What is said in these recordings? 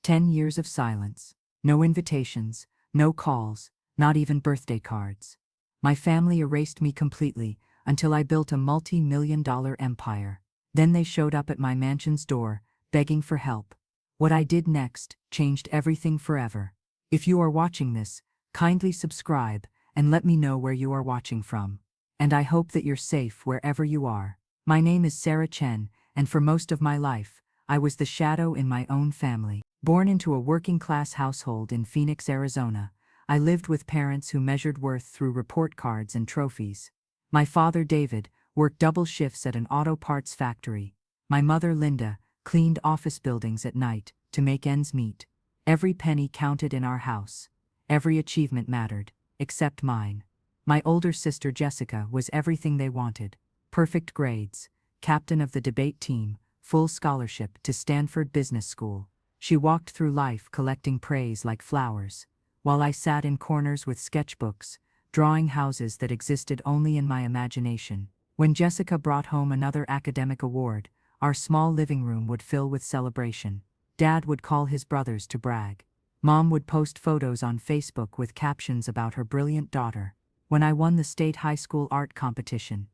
10 years of silence. No invitations, no calls, not even birthday cards. My family erased me completely until I built a multi-million-dollar empire. Then they showed up at my mansion's door, begging for help. What I did next changed everything forever. If you are watching this, kindly subscribe and let me know where you are watching from. And I hope that you're safe wherever you are. My name is Sarah Chen, and for most of my life, I was the shadow in my own family. Born into a working-class household in Phoenix, Arizona, I lived with parents who measured worth through report cards and trophies. My father, David, worked double shifts at an auto parts factory. My mother, Linda, cleaned office buildings at night to make ends meet. Every penny counted in our house. Every achievement mattered, except mine. My older sister, Jessica, was everything they wanted. Perfect grades, captain of the debate team, full scholarship to Stanford Business School. She walked through life collecting praise like flowers, while I sat in corners with sketchbooks, drawing houses that existed only in my imagination. When Jessica brought home another academic award, our small living room would fill with celebration. Dad would call his brothers to brag. Mom would post photos on Facebook with captions about her brilliant daughter. When I won the state high school art competition,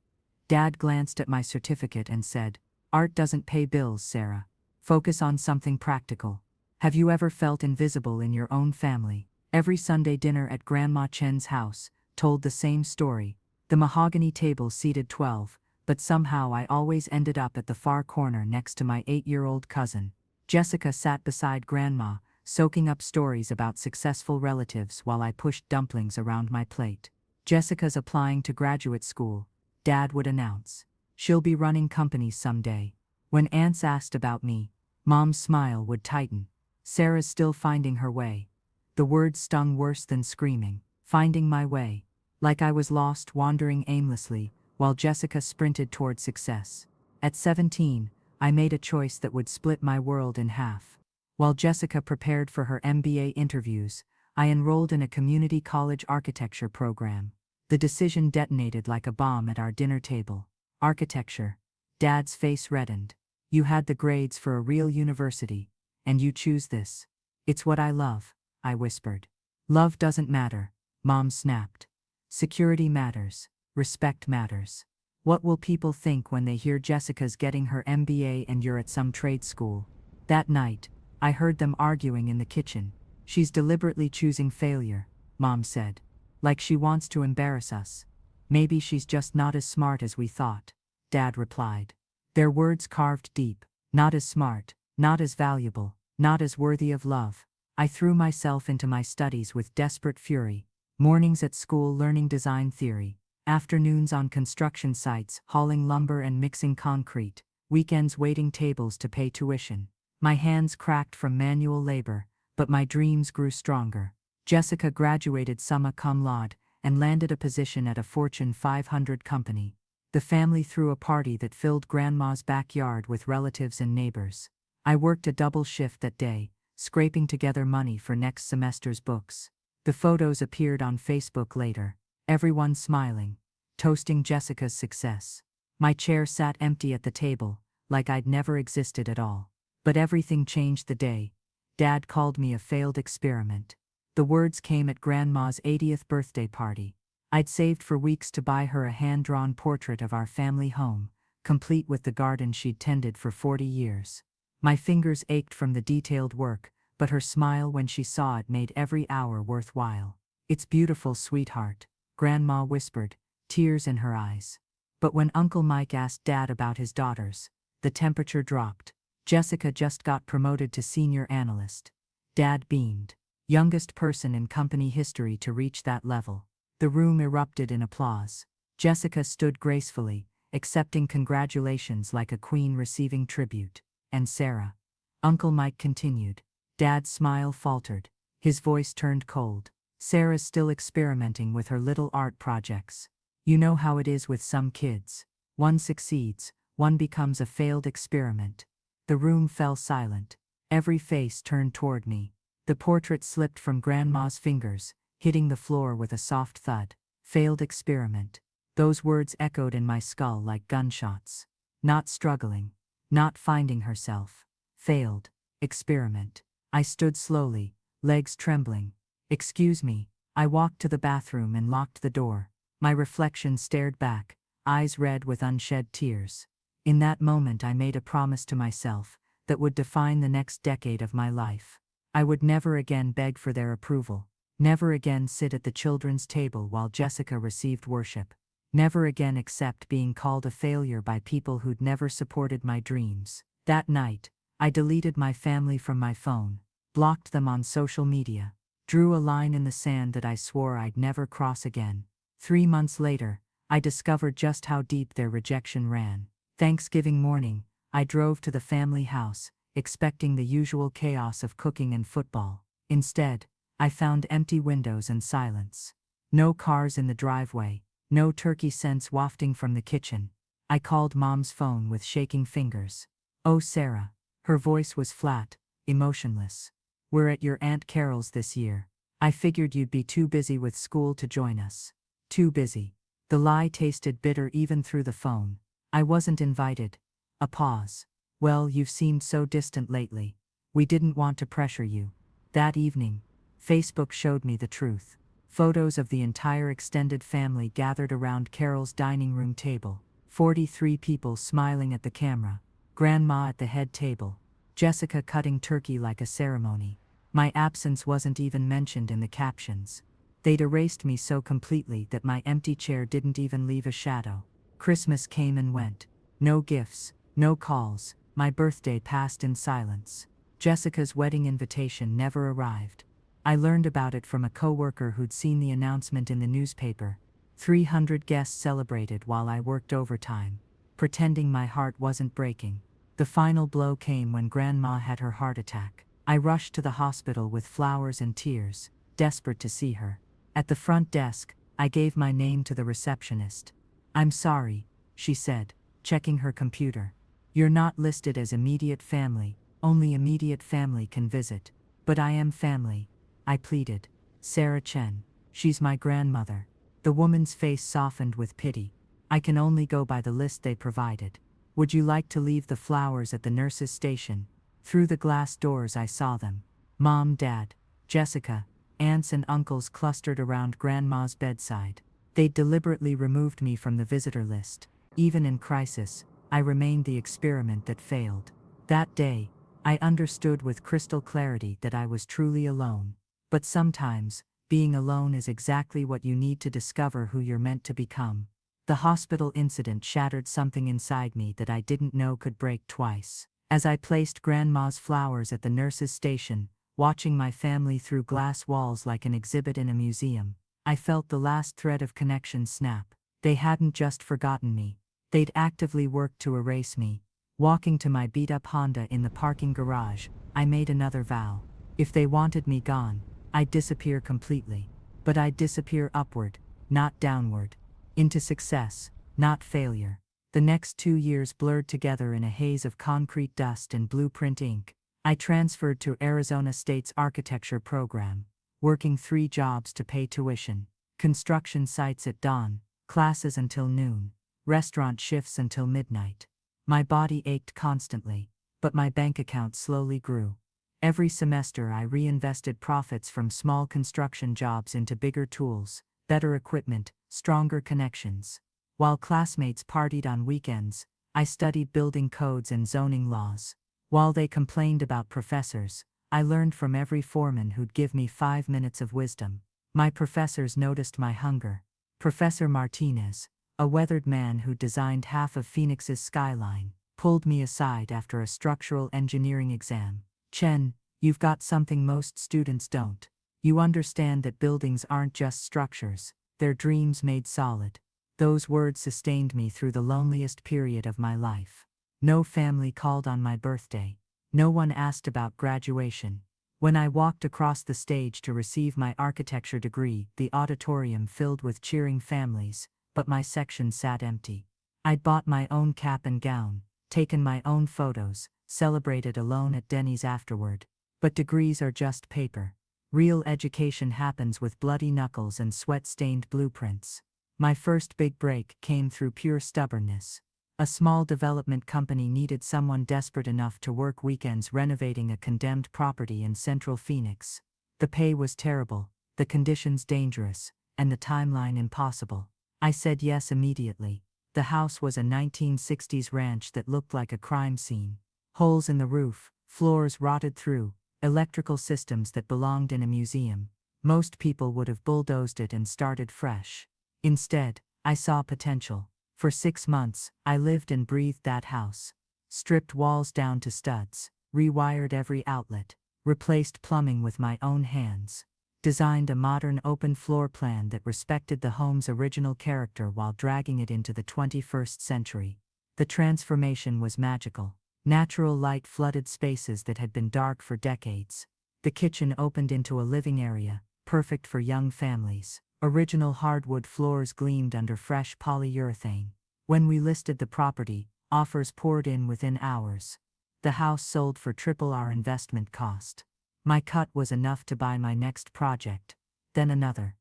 Dad glanced at my certificate and said, "Art doesn't pay bills, Sarah. Focus on something practical." Have you ever felt invisible in your own family? Every Sunday dinner at Grandma Chen's house told the same story. The mahogany table seated 12, but somehow I always ended up at the far corner next to my 8-year-old cousin. Jessica sat beside Grandma, soaking up stories about successful relatives while I pushed dumplings around my plate. "Jessica's applying to graduate school," Dad would announce. "She'll be running companies someday." When aunts asked about me, Mom's smile would tighten. "Sarah's still finding her way." The word stung worse than screaming. Finding my way. Like I was lost, wandering aimlessly, while Jessica sprinted toward success. At 17, I made a choice that would split my world in half. While Jessica prepared for her MBA interviews, I enrolled in a community college architecture program. The decision detonated like a bomb at our dinner table. Architecture. Dad's face reddened. "You had the grades for a real university, and you choose this." "It's what I love," I whispered. "Love doesn't matter," Mom snapped. "Security matters. Respect matters. What will people think when they hear Jessica's getting her MBA and you're at some trade school?" That night, I heard them arguing in the kitchen. "She's deliberately choosing failure," Mom said. "Like she wants to embarrass us." "Maybe she's just not as smart as we thought," Dad replied. Their words carved deep. Not as smart, not as valuable, not as worthy of love. I threw myself into my studies with desperate fury. Mornings at school learning design theory. Afternoons on construction sites hauling lumber and mixing concrete. Weekends waiting tables to pay tuition. My hands cracked from manual labor, but my dreams grew stronger. Jessica graduated summa cum laude and landed a position at a Fortune 500 company. The family threw a party that filled Grandma's backyard with relatives and neighbors. I worked a double shift that day, scraping together money for next semester's books. The photos appeared on Facebook later, everyone smiling, toasting Jessica's success. My chair sat empty at the table, like I'd never existed at all. But everything changed the day. Dad called me a failed experiment. The words came at Grandma's 80th birthday party. I'd saved for weeks to buy her a hand-drawn portrait of our family home, complete with the garden she'd tended for 40 years. My fingers ached from the detailed work, but her smile when she saw it made every hour worthwhile. "It's beautiful, sweetheart," Grandma whispered, tears in her eyes. But when Uncle Mike asked Dad about his daughters, the temperature dropped. "Jessica just got promoted to senior analyst." Dad beamed. Youngest person in company history to reach that level. The room erupted in applause. Jessica stood gracefully, accepting congratulations like a queen receiving tribute. "And Sarah?" Uncle Mike continued. Dad's smile faltered. His voice turned cold. "Sarah's still experimenting with her little art projects. You know how it is with some kids. One succeeds, one becomes a failed experiment." The room fell silent. Every face turned toward me. The portrait slipped from Grandma's fingers, hitting the floor with a soft thud. Failed experiment. Those words echoed in my skull like gunshots. Not struggling. Not finding herself. Failed experiment. I stood slowly, legs trembling. "Excuse me." I walked to the bathroom and locked the door. My reflection stared back, eyes red with unshed tears. In that moment I made a promise to myself that would define the next decade of my life. I would never again beg for their approval, never again sit at the children's table while Jessica received worship, never again accept being called a failure by people who'd never supported my dreams. That night, I deleted my family from my phone, blocked them on social media, drew a line in the sand that I swore I'd never cross again. 3 months later, I discovered just how deep their rejection ran. Thanksgiving morning, I drove to the family house, expecting the usual chaos of cooking and football. Instead, I found empty windows and silence. No cars in the driveway, no turkey scents wafting from the kitchen. I called Mom's phone with shaking fingers. "Oh, Sarah." Her voice was flat, emotionless. "We're at your Aunt Carol's this year. I figured you'd be too busy with school to join us." Too busy. The lie tasted bitter even through the phone. I wasn't invited. A pause. "Well, you've seemed so distant lately. We didn't want to pressure you." That evening, Facebook showed me the truth. Photos of the entire extended family gathered around Carol's dining room table. 43 people smiling at the camera. Grandma at the head table. Jessica cutting turkey like a ceremony. My absence wasn't even mentioned in the captions. They'd erased me so completely that my empty chair didn't even leave a shadow. Christmas came and went. No gifts, no calls. My birthday passed in silence. Jessica's wedding invitation never arrived. I learned about it from a coworker who'd seen the announcement in the newspaper. 300 guests celebrated while I worked overtime, pretending my heart wasn't breaking. The final blow came when Grandma had her heart attack. I rushed to the hospital with flowers and tears, desperate to see her. At the front desk, I gave my name to the receptionist. "I'm sorry," she said, checking her computer. "You're not listed as immediate family, only immediate family can visit." "But I am family," I pleaded. "Sarah Chen. She's my grandmother." The woman's face softened with pity. "I can only go by the list they provided. Would you like to leave the flowers at the nurse's station?" Through the glass doors I saw them. Mom, Dad, Jessica, aunts and uncles clustered around Grandma's bedside. They'd deliberately removed me from the visitor list. Even in crisis, I remained the experiment that failed. That day, I understood with crystal clarity that I was truly alone. But sometimes, being alone is exactly what you need to discover who you're meant to become. The hospital incident shattered something inside me that I didn't know could break twice. As I placed Grandma's flowers at the nurse's station, watching my family through glass walls like an exhibit in a museum, I felt the last thread of connection snap. They hadn't just forgotten me. They'd actively worked to erase me. Walking to my beat-up Honda in the parking garage, I made another vow. If they wanted me gone, I'd disappear completely. But I'd disappear upward, not downward. Into success, not failure. The next 2 years blurred together in a haze of concrete dust and blueprint ink. I transferred to Arizona State's architecture program, working 3 jobs to pay tuition. Construction sites at dawn, classes until noon, restaurant shifts until midnight. My body ached constantly, but my bank account slowly grew. Every semester I reinvested profits from small construction jobs into bigger tools, better equipment, stronger connections. While classmates partied on weekends, I studied building codes and zoning laws. While they complained about professors, I learned from every foreman who'd give me 5 minutes of wisdom. My professors noticed my hunger. Professor Martinez, a weathered man who designed half of Phoenix's skyline, pulled me aside after a structural engineering exam. "Chen, you've got something most students don't. You understand that buildings aren't just structures, they're dreams made solid." Those words sustained me through the loneliest period of my life. No family called on my birthday. No one asked about graduation. When I walked across the stage to receive my architecture degree, the auditorium filled with cheering families, but my section sat empty. I'd bought my own cap and gown, taken my own photos, celebrated alone at Denny's afterward. But degrees are just paper. Real education happens with bloody knuckles and sweat-stained blueprints. My first big break came through pure stubbornness. A small development company needed someone desperate enough to work weekends renovating a condemned property in central Phoenix. The pay was terrible, the conditions dangerous, and the timeline impossible. I said yes immediately. The house was a 1960s ranch that looked like a crime scene. Holes in the roof, floors rotted through, electrical systems that belonged in a museum. Most people would have bulldozed it and started fresh. Instead, I saw potential. For 6 months, I lived and breathed that house. Stripped walls down to studs, rewired every outlet, replaced plumbing with my own hands. Designed a modern open floor plan that respected the home's original character while dragging it into the 21st century. The transformation was magical. Natural light flooded spaces that had been dark for decades. The kitchen opened into a living area, perfect for young families. Original hardwood floors gleamed under fresh polyurethane. When we listed the property, offers poured in within hours. The house sold for triple our investment cost. My cut was enough to buy my next project, then another,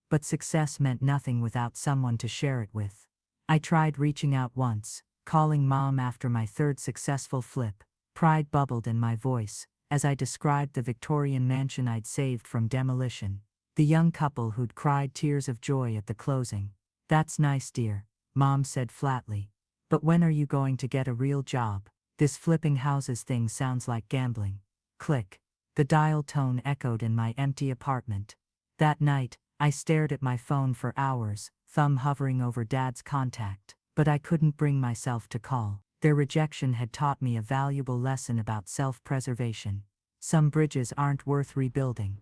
but success meant nothing without someone to share it with. I tried reaching out once, calling Mom after my third successful flip. Pride bubbled in my voice as I described the Victorian mansion I'd saved from demolition. The young couple who'd cried tears of joy at the closing. "That's nice, dear," Mom said flatly. "But when are you going to get a real job? This flipping houses thing sounds like gambling." Click. The dial tone echoed in my empty apartment. That night, I stared at my phone for hours, thumb hovering over Dad's contact, but I couldn't bring myself to call. Their rejection had taught me a valuable lesson about self-preservation. Some bridges aren't worth rebuilding.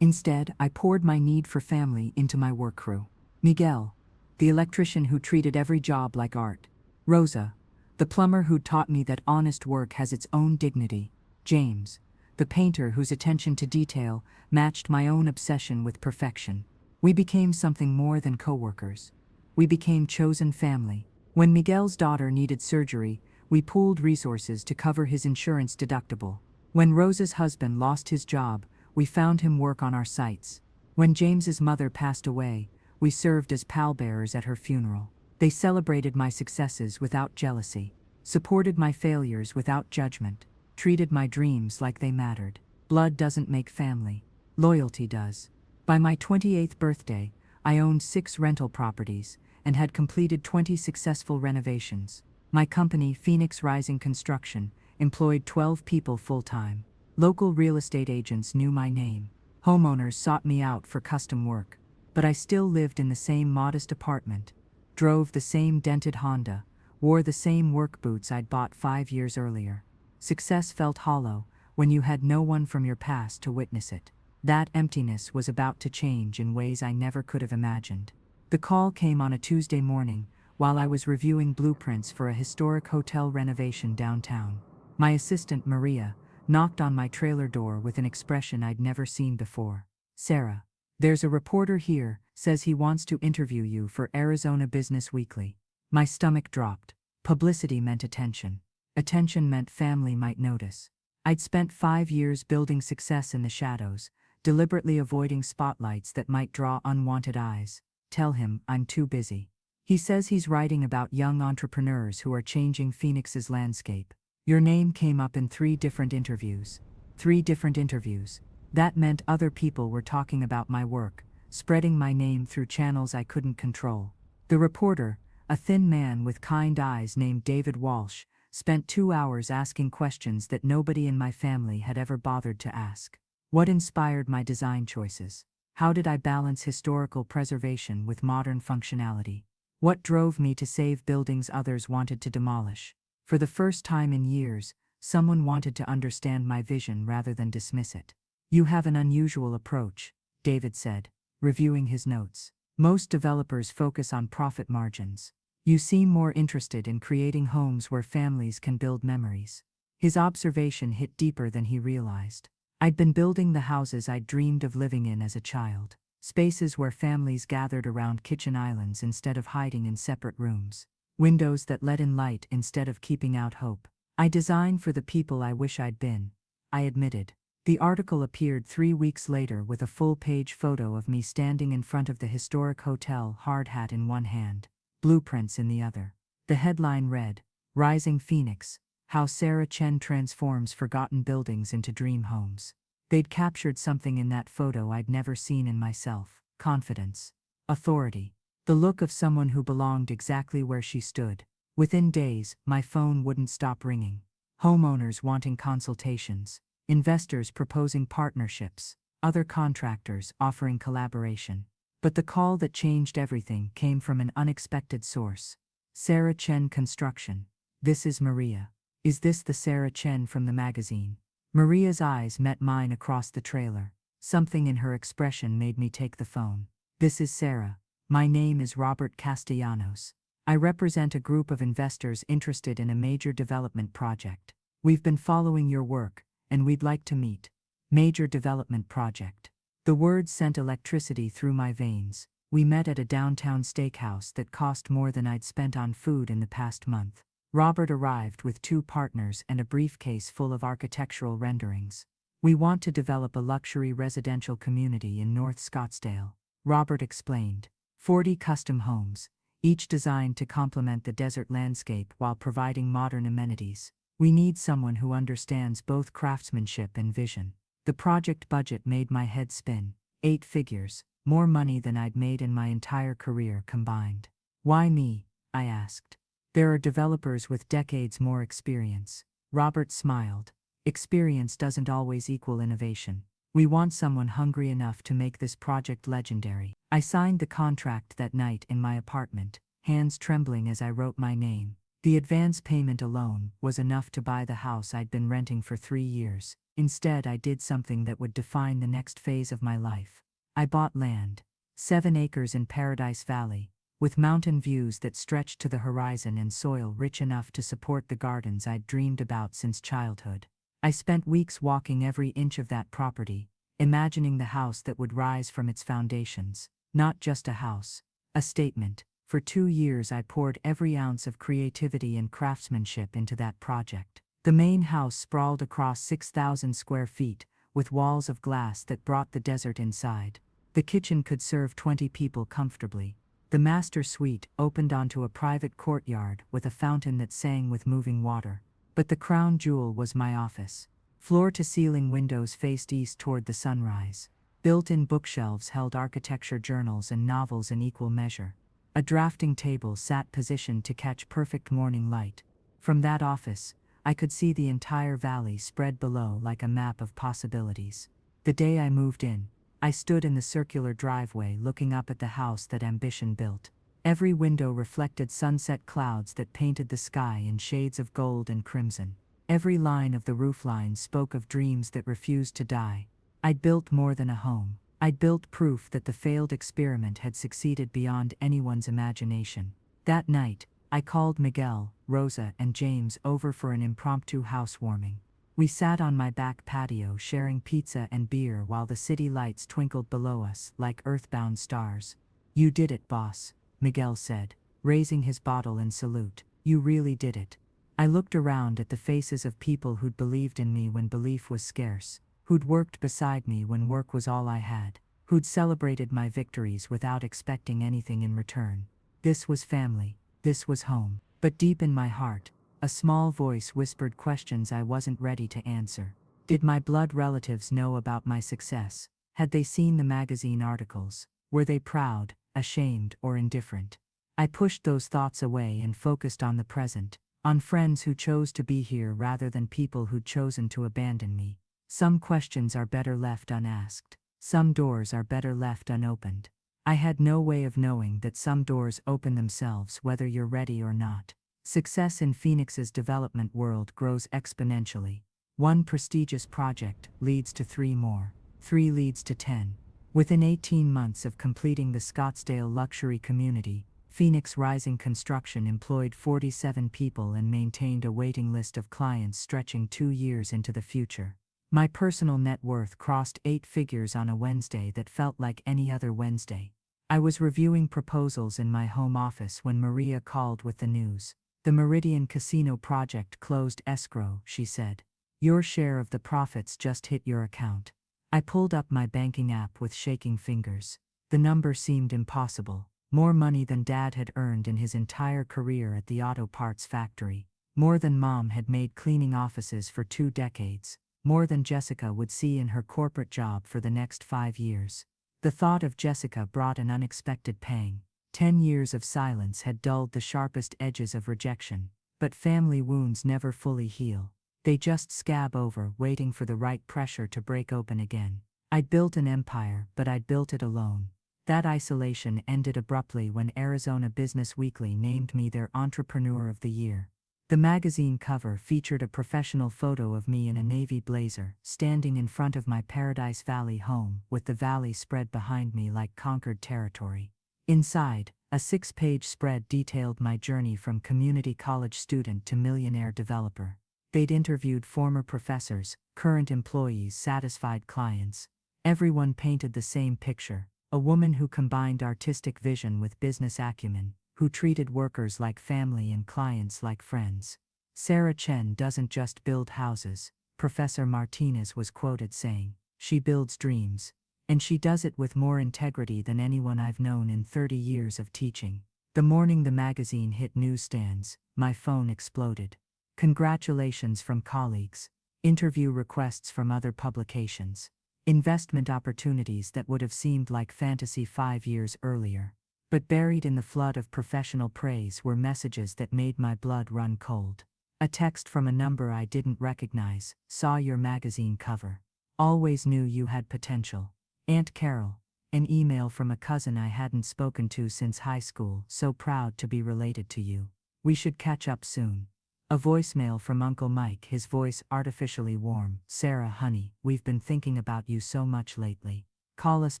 Instead, I poured my need for family into my work crew. Miguel, the electrician who treated every job like art. Rosa, the plumber who taught me that honest work has its own dignity. James, the painter whose attention to detail matched my own obsession with perfection. We became something more than coworkers. We became chosen family. When Miguel's daughter needed surgery, we pooled resources to cover his insurance deductible. When Rosa's husband lost his job, we found him work on our sites. When James's mother passed away, we served as pallbearers at her funeral. They celebrated my successes without jealousy, supported my failures without judgment, treated my dreams like they mattered. Blood doesn't make family. Loyalty does. By my 28th birthday, I owned 6 rental properties and had completed 20 successful renovations. My company, Phoenix Rising Construction, employed 12 people full-time. Local real estate agents knew my name. Homeowners sought me out for custom work. But I still lived in the same modest apartment, drove the same dented Honda, wore the same work boots I'd bought 5 years earlier. Success felt hollow when you had no one from your past to witness it. That emptiness was about to change in ways I never could have imagined. The call came on a Tuesday morning while I was reviewing blueprints for a historic hotel renovation downtown. My assistant, Maria, knocked on my trailer door with an expression I'd never seen before. "Sarah, there's a reporter here, says he wants to interview you for Arizona Business Weekly." My stomach dropped. Publicity meant attention. Attention meant family might notice. I'd spent 5 years building success in the shadows, deliberately avoiding spotlights that might draw unwanted eyes. Tell him I'm too busy. He says he's writing about young entrepreneurs who are changing Phoenix's landscape. Your name came up in 3 different interviews. 3 different interviews. That meant other people were talking about my work, spreading my name through channels I couldn't control. The reporter, a thin man with kind eyes named David Walsh, spent 2 hours asking questions that nobody in my family had ever bothered to ask. What inspired my design choices? How did I balance historical preservation with modern functionality? What drove me to save buildings others wanted to demolish? For the first time in years, someone wanted to understand my vision rather than dismiss it. "You have an unusual approach," David said, reviewing his notes. "Most developers focus on profit margins. You seem more interested in creating homes where families can build memories." His observation hit deeper than he realized. I'd been building the houses I'd dreamed of living in as a child. Spaces where families gathered around kitchen islands instead of hiding in separate rooms. Windows that let in light instead of keeping out hope. "I designed for the people I wish I'd been," I admitted. The article appeared 3 weeks later with a full-page photo of me standing in front of the historic hotel, hard hat in one hand, blueprints in the other. The headline read, Rising Phoenix, How Sarah Chen Transforms Forgotten Buildings into Dream Homes. They'd captured something in that photo I'd never seen in myself: confidence, authority, the look of someone who belonged exactly where she stood. Within days, my phone wouldn't stop ringing. Homeowners wanting consultations, investors proposing partnerships, other contractors offering collaboration. But the call that changed everything came from an unexpected source. Sarah Chen Construction. This is Maria. Is this the Sarah Chen from the magazine? Maria's eyes met mine across the trailer. Something in her expression made me take the phone. This is Sarah. My name is Robert Castellanos. I represent a group of investors interested in a major development project. We've been following your work, and we'd like to meet. Major development project. The words sent electricity through my veins. We met at a downtown steakhouse that cost more than I'd spent on food in the past month. Robert arrived with 2 partners and a briefcase full of architectural renderings. We want to develop a luxury residential community in North Scottsdale, Robert explained. 40 custom homes, each designed to complement the desert landscape while providing modern amenities. We need someone who understands both craftsmanship and vision. The project budget made my head spin. 8 figures, more money than I'd made in my entire career combined. Why me? I asked. There are developers with decades more experience. Robert smiled. Experience doesn't always equal innovation. We want someone hungry enough to make this project legendary. I signed the contract that night in my apartment, hands trembling as I wrote my name. The advance payment alone was enough to buy the house I'd been renting for 3 years. Instead, I did something that would define the next phase of my life. I bought land, 7 acres in Paradise Valley, with mountain views that stretched to the horizon and soil rich enough to support the gardens I'd dreamed about since childhood. I spent weeks walking every inch of that property, imagining the house that would rise from its foundations. Not just a house, a statement. For 2 years I poured every ounce of creativity and craftsmanship into that project. The main house sprawled across 6,000 square feet, with walls of glass that brought the desert inside. The kitchen could serve 20 people comfortably. The master suite opened onto a private courtyard with a fountain that sang with moving water. But the crown jewel was my office. Floor-to-ceiling windows faced east toward the sunrise. Built-in bookshelves held architecture journals and novels in equal measure. A drafting table sat positioned to catch perfect morning light. From that office, I could see the entire valley spread below like a map of possibilities. The day I moved in, I stood in the circular driveway looking up at the house that ambition built. Every window reflected sunset clouds that painted the sky in shades of gold and crimson. Every line of the roofline spoke of dreams that refused to die. I'd built more than a home. I'd built proof that the failed experiment had succeeded beyond anyone's imagination. That night, I called Miguel, Rosa, and James over for an impromptu housewarming. We sat on my back patio sharing pizza and beer while the city lights twinkled below us like earthbound stars. "You did it, boss," Miguel said, raising his bottle in salute. "You really did it." I looked around at the faces of people who'd believed in me when belief was scarce, who'd worked beside me when work was all I had, who'd celebrated my victories without expecting anything in return. This was family. This was home. But deep in my heart, a small voice whispered questions I wasn't ready to answer. Did my blood relatives know about my success? Had they seen the magazine articles? Were they proud, ashamed, or indifferent? I pushed those thoughts away and focused on the present, on friends who chose to be here rather than people who'd chosen to abandon me. Some questions are better left unasked. Some doors are better left unopened. I had no way of knowing that some doors open themselves whether you're ready or not. Success in Phoenix's development world grows exponentially. One prestigious project leads to 3 more. 3 leads to 10. Within 18 months of completing the Scottsdale luxury community, Phoenix Rising Construction employed 47 people and maintained a waiting list of clients stretching 2 years into the future. My personal net worth crossed 8 figures on a Wednesday that felt like any other Wednesday. I was reviewing proposals in my home office when Maria called with the news. "The Meridian Casino project closed escrow," she said. "Your share of the profits just hit your account." I pulled up my banking app with shaking fingers. The number seemed impossible. More money than Dad had earned in his entire career at the auto parts factory. More than Mom had made cleaning offices for 2 decades. More than Jessica would see in her corporate job for the next 5 years. The thought of Jessica brought an unexpected pang. 10 years of silence had dulled the sharpest edges of rejection. But family wounds never fully heal. They just scab over, waiting for the right pressure to break open again. I'd built an empire, but I'd built it alone. That isolation ended abruptly when Arizona Business Weekly named me their Entrepreneur of the Year. The magazine cover featured a professional photo of me in a navy blazer, standing in front of my Paradise Valley home, with the valley spread behind me like conquered territory. Inside, a 6-page spread detailed my journey from community college student to millionaire developer. They'd interviewed former professors, current employees, satisfied clients. Everyone painted the same picture: a woman who combined artistic vision with business acumen, who treated workers like family and clients like friends. Sarah Chen doesn't just build houses, Professor Martinez was quoted saying. She builds dreams. And she does it with more integrity than anyone I've known in 30 years of teaching. The morning the magazine hit newsstands, my phone exploded. Congratulations from colleagues. Interview requests from other publications. Investment opportunities that would have seemed like fantasy 5 years earlier. But buried in the flood of professional praise were messages that made my blood run cold. A text from a number I didn't recognize: saw your magazine cover. Always knew you had potential. Aunt Carol. An email from a cousin I hadn't spoken to since high school: so proud to be related to you. We should catch up soon. A voicemail from Uncle Mike, his voice artificially warm: Sarah, honey, we've been thinking about you so much lately. Call us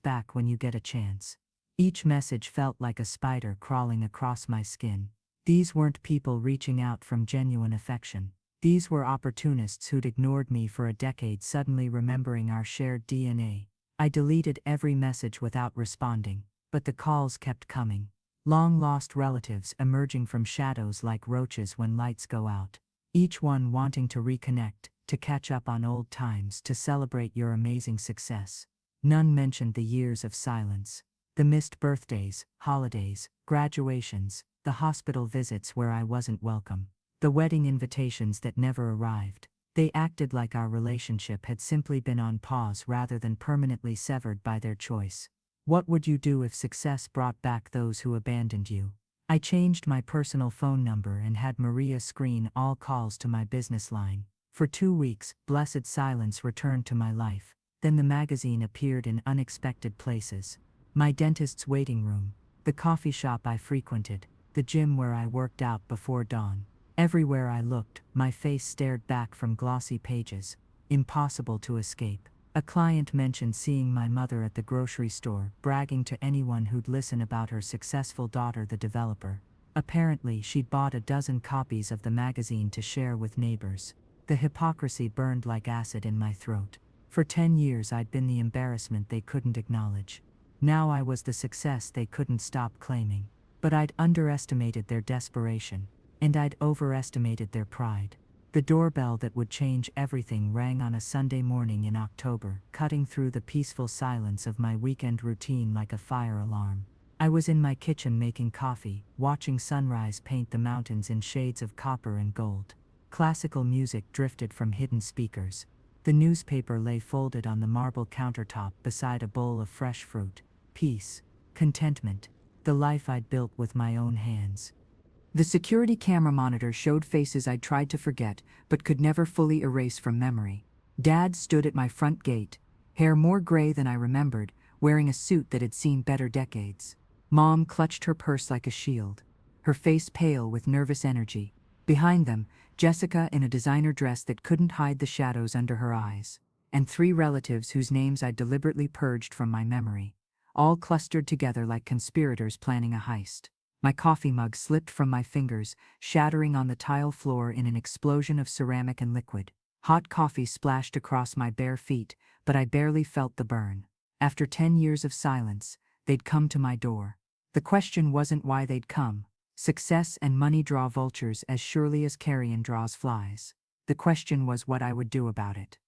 back when you get a chance. Each message felt like a spider crawling across my skin. These weren't people reaching out from genuine affection. These were opportunists who'd ignored me for a decade, suddenly remembering our shared DNA. I deleted every message without responding, but the calls kept coming. Long-lost relatives emerging from shadows like roaches when lights go out. Each one wanting to reconnect, to catch up on old times, to celebrate your amazing success. None mentioned the years of silence. The missed birthdays, holidays, graduations, the hospital visits where I wasn't welcome. The wedding invitations that never arrived. They acted like our relationship had simply been on pause rather than permanently severed by their choice. What would you do if success brought back those who abandoned you? I changed my personal phone number and had Maria screen all calls to my business line. For 2 weeks, blessed silence returned to my life. Then the magazine appeared in unexpected places. My dentist's waiting room, the coffee shop I frequented, the gym where I worked out before dawn. Everywhere I looked, my face stared back from glossy pages. Impossible to escape. A client mentioned seeing my mother at the grocery store, bragging to anyone who'd listen about her successful daughter, the developer. Apparently, she'd bought a dozen copies of the magazine to share with neighbors. The hypocrisy burned like acid in my throat. For 10 years I'd been the embarrassment they couldn't acknowledge. Now I was the success they couldn't stop claiming. But I'd underestimated their desperation. And I'd overestimated their pride. The doorbell that would change everything rang on a Sunday morning in October, cutting through the peaceful silence of my weekend routine like a fire alarm. I was in my kitchen making coffee, watching sunrise paint the mountains in shades of copper and gold. Classical music drifted from hidden speakers. The newspaper lay folded on the marble countertop beside a bowl of fresh fruit. Peace, contentment, the life I'd built with my own hands. The security camera monitor showed faces I'd tried to forget, but could never fully erase from memory. Dad stood at my front gate, hair more gray than I remembered, wearing a suit that had seen better decades. Mom clutched her purse like a shield, her face pale with nervous energy. Behind them, Jessica in a designer dress that couldn't hide the shadows under her eyes. And 3 relatives whose names I'd deliberately purged from my memory, all clustered together like conspirators planning a heist. My coffee mug slipped from my fingers, shattering on the tile floor in an explosion of ceramic and liquid. Hot coffee splashed across my bare feet, but I barely felt the burn. After 10 years of silence, they'd come to my door. The question wasn't why they'd come. Success and money draw vultures as surely as carrion draws flies. The question was what I would do about it.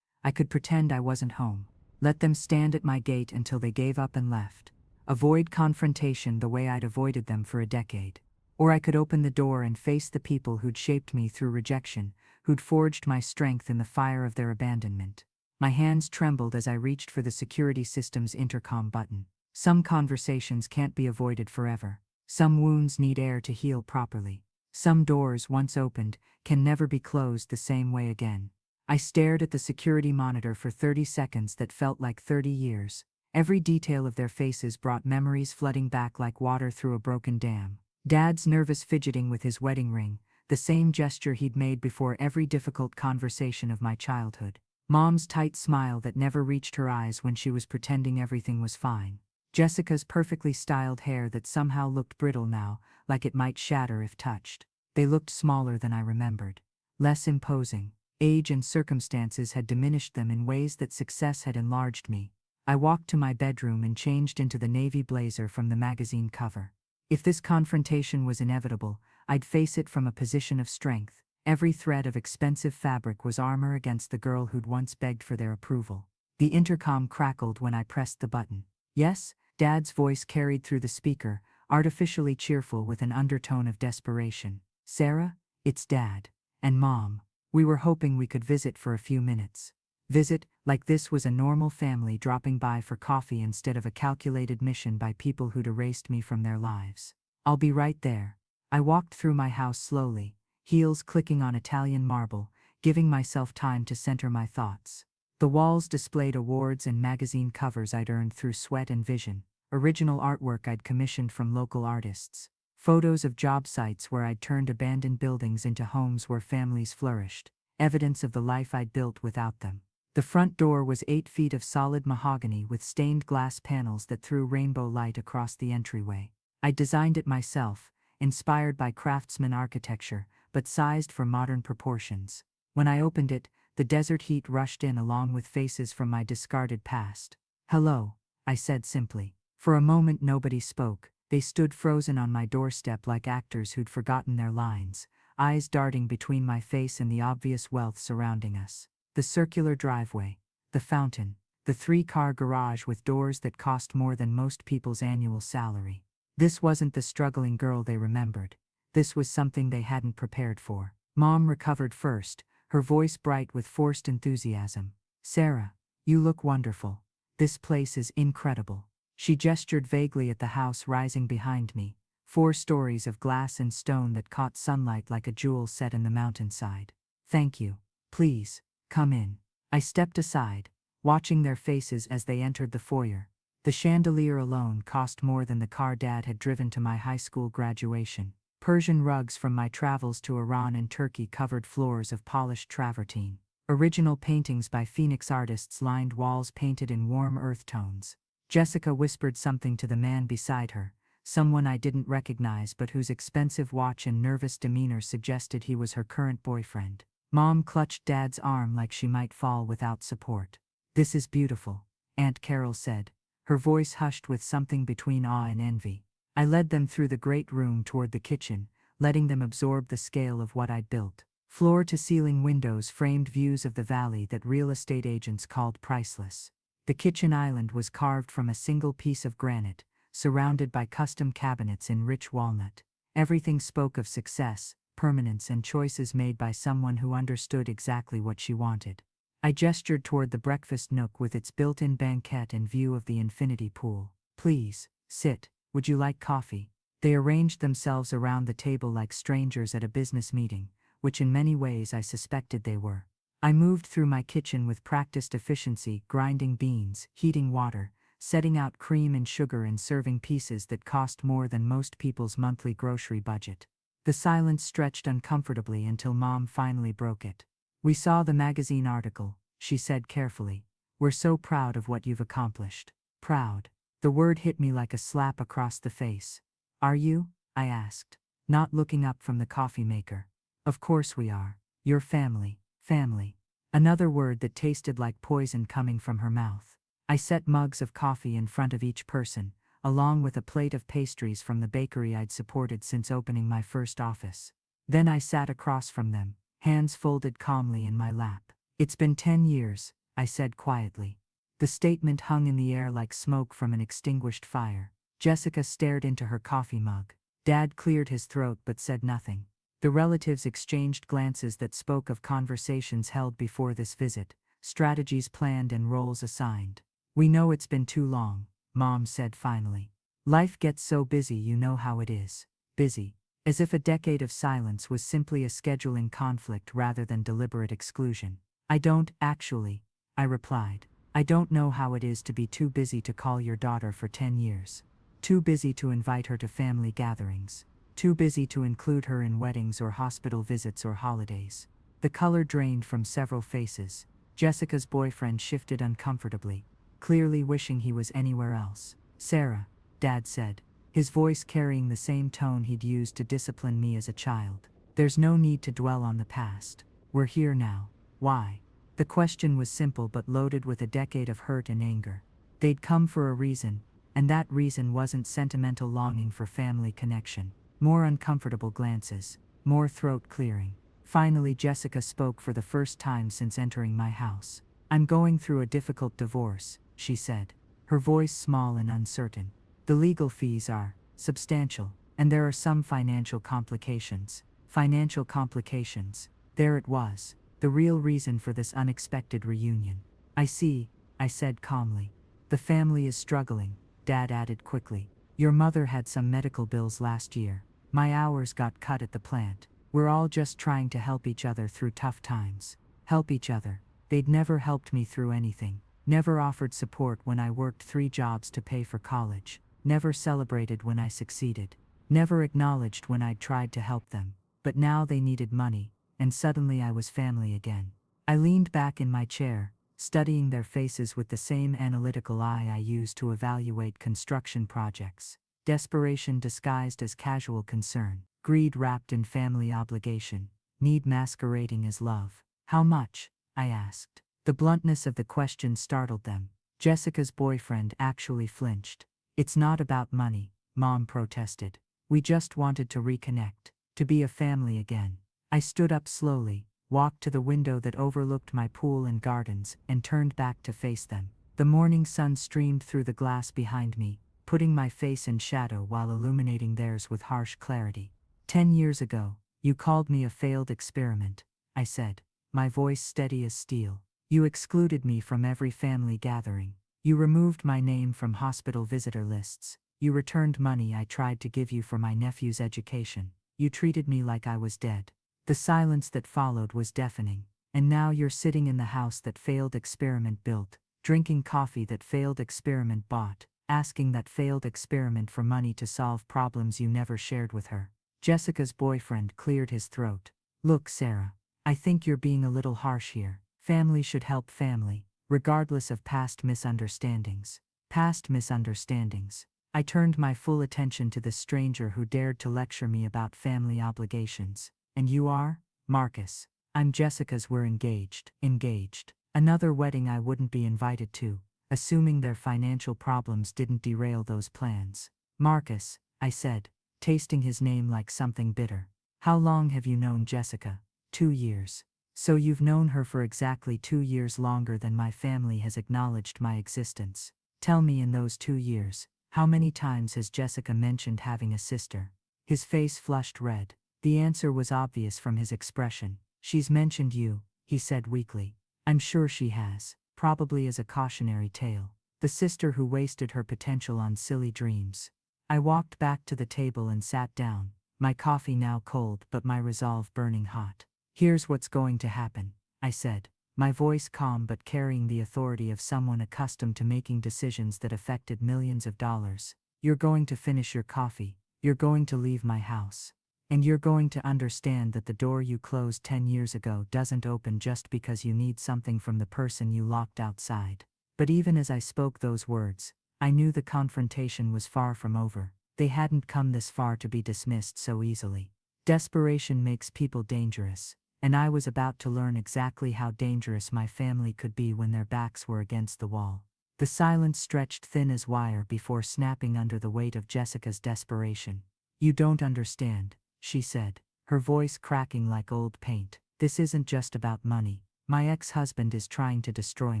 I could pretend I wasn't home. Let them stand at my gate until they gave up and left. avoid confrontation the way I'd avoided them for a decade. Or I could open the door and face the people who'd shaped me through rejection, who'd forged my strength in the fire of their abandonment. My hands trembled as I reached for the security system's intercom button. Some conversations can't be avoided forever. Some wounds need air to heal properly. Some doors, once opened, can never be closed the same way again. I stared at the security monitor for 30 seconds that felt like 30 years. Every detail of their faces brought memories flooding back like water through a broken dam. Dad's nervous fidgeting with his wedding ring, the same gesture he'd made before every difficult conversation of my childhood. Mom's tight smile that never reached her eyes when she was pretending everything was fine. Jessica's perfectly styled hair that somehow looked brittle now, like it might shatter if touched. They looked smaller than I remembered. Less imposing. Age and circumstances had diminished them in ways that success had enlarged me. I walked to my bedroom and changed into the navy blazer from the magazine cover. If this confrontation was inevitable, I'd face it from a position of strength. Every thread of expensive fabric was armor against the girl who'd once begged for their approval. The intercom crackled when I pressed the button. Yes, Dad's voice carried through the speaker, artificially cheerful with an undertone of desperation. Sarah, it's Dad. And Mom. We were hoping we could visit for a few minutes. Visit, like this was a normal family dropping by for coffee instead of a calculated mission by people who'd erased me from their lives. I'll be right there. I walked through my house slowly, heels clicking on Italian marble, giving myself time to center my thoughts. The walls displayed awards and magazine covers I'd earned through sweat and vision, original artwork I'd commissioned from local artists, photos of job sites where I'd turned abandoned buildings into homes where families flourished, evidence of the life I'd built without them. The front door was 8 feet of solid mahogany with stained glass panels that threw rainbow light across the entryway. I'd designed it myself, inspired by craftsman architecture, but sized for modern proportions. When I opened it, the desert heat rushed in along with faces from my discarded past. Hello, I said simply. For a moment nobody spoke. They stood frozen on my doorstep like actors who'd forgotten their lines, eyes darting between my face and the obvious wealth surrounding us. The circular driveway, the fountain, the 3-car garage with doors that cost more than most people's annual salary. This wasn't the struggling girl they remembered. This was something they hadn't prepared for. Mom recovered first, her voice bright with forced enthusiasm. Sarah, you look wonderful. This place is incredible. She gestured vaguely at the house rising behind me, 4 stories of glass and stone that caught sunlight like a jewel set in the mountainside. Thank you. Please, come in. I stepped aside, watching their faces as they entered the foyer. The chandelier alone cost more than the car Dad had driven to my high school graduation. Persian rugs from my travels to Iran and Turkey covered floors of polished travertine. Original paintings by Phoenix artists lined walls painted in warm earth tones. Jessica whispered something to the man beside her, someone I didn't recognize but whose expensive watch and nervous demeanor suggested he was her current boyfriend. Mom clutched Dad's arm like she might fall without support. This is beautiful, Aunt Carol said, her voice hushed with something between awe and envy. I led them through the great room toward the kitchen, letting them absorb the scale of what I'd built. Floor-to-ceiling windows framed views of the valley that real estate agents called priceless. The kitchen island was carved from a single piece of granite, surrounded by custom cabinets in rich walnut. Everything spoke of success, permanence, and choices made by someone who understood exactly what she wanted. I gestured toward the breakfast nook with its built-in banquette and view of the infinity pool. Please, sit. Would you like coffee? They arranged themselves around the table like strangers at a business meeting, which in many ways I suspected they were. I moved through my kitchen with practiced efficiency, grinding beans, heating water, setting out cream and sugar and serving pieces that cost more than most people's monthly grocery budget. The silence stretched uncomfortably until Mom finally broke it. We saw the magazine article, she said carefully. We're so proud of what you've accomplished. Proud. The word hit me like a slap across the face. Are you? I asked, not looking up from the coffee maker. Of course we are. Your family. Family. Another word that tasted like poison coming from her mouth. I set mugs of coffee in front of each person, along with a plate of pastries from the bakery I'd supported since opening my first office. Then I sat across from them, hands folded calmly in my lap. It's been 10 years, I said quietly. The statement hung in the air like smoke from an extinguished fire. Jessica stared into her coffee mug. Dad cleared his throat but said nothing. The relatives exchanged glances that spoke of conversations held before this visit, strategies planned and roles assigned. "We know it's been too long," Mom said finally. "Life gets so busy, you know how it is. Busy." As if a decade of silence was simply a scheduling conflict rather than deliberate exclusion. "I don't, actually," I replied. "I don't know how it is to be too busy to call your daughter for 10 years. Too busy to invite her to family gatherings. Too busy to include her in weddings or hospital visits or holidays." The color drained from several faces. Jessica's boyfriend shifted uncomfortably, clearly wishing he was anywhere else. "Sarah," Dad said, his voice carrying the same tone he'd used to discipline me as a child. "There's no need to dwell on the past. We're here now." "Why?" The question was simple but loaded with a decade of hurt and anger. They'd come for a reason, and that reason wasn't sentimental longing for family connection. More uncomfortable glances, more throat clearing. Finally, Jessica spoke for the first time since entering my house. "I'm going through a difficult divorce," she said, her voice small and uncertain. "The legal fees are substantial, and there are some financial complications." Financial complications. There it was, the real reason for this unexpected reunion. "I see," I said calmly. "The family is struggling," Dad added quickly. "Your mother had some medical bills last year. My hours got cut at the plant. We're all just trying to help each other through tough times." Help each other. They'd never helped me through anything. Never offered support when I worked 3 jobs to pay for college. Never celebrated when I succeeded. Never acknowledged when I'd tried to help them. But now they needed money, and suddenly I was family again. I leaned back in my chair, studying their faces with the same analytical eye I used to evaluate construction projects. Desperation disguised as casual concern. Greed wrapped in family obligation. Need masquerading as love. "How much?" I asked. The bluntness of the question startled them. Jessica's boyfriend actually flinched. "It's not about money," Mom protested. "We just wanted to reconnect, to be a family again." I stood up slowly, walked to the window that overlooked my pool and gardens, and turned back to face them. The morning sun streamed through the glass behind me, putting my face in shadow while illuminating theirs with harsh clarity. 10 years ago, you called me a failed experiment," I said, my voice steady as steel. "You excluded me from every family gathering. You removed my name from hospital visitor lists. You returned money I tried to give you for my nephew's education. You treated me like I was dead." The silence that followed was deafening. "And now you're sitting in the house that failed experiment built, drinking coffee that failed experiment bought, asking that failed experiment for money to solve problems you never shared with her." Jessica's boyfriend cleared his throat. "Look, Sarah, I think you're being a little harsh here. Family should help family, regardless of past misunderstandings." Past misunderstandings. I turned my full attention to the stranger who dared to lecture me about family obligations. "And you are?" "Marcus." "I'm Jessica's. We're engaged." Engaged. Another wedding I wouldn't be invited to, assuming their financial problems didn't derail those plans. "Marcus," I said, tasting his name like something bitter. "How long have you known Jessica?" 2 years. "So you've known her for exactly 2 years, longer than my family has acknowledged my existence. Tell me, in those 2 years, how many times has Jessica mentioned having a sister?" His face flushed red. The answer was obvious from his expression. "She's mentioned you," he said weakly. "I'm sure she has, probably as a cautionary tale. The sister who wasted her potential on silly dreams." I walked back to the table and sat down, my coffee now cold but my resolve burning hot. "Here's what's going to happen," I said, my voice calm but carrying the authority of someone accustomed to making decisions that affected millions of dollars. "You're going to finish your coffee, you're going to leave my house. And you're going to understand that the door you closed 10 years ago doesn't open just because you need something from the person you locked outside." But even as I spoke those words, I knew the confrontation was far from over. They hadn't come this far to be dismissed so easily. Desperation makes people dangerous, and I was about to learn exactly how dangerous my family could be when their backs were against the wall. The silence stretched thin as wire before snapping under the weight of Jessica's desperation. "You don't understand," she said, her voice cracking like old paint. "This isn't just about money. My ex-husband is trying to destroy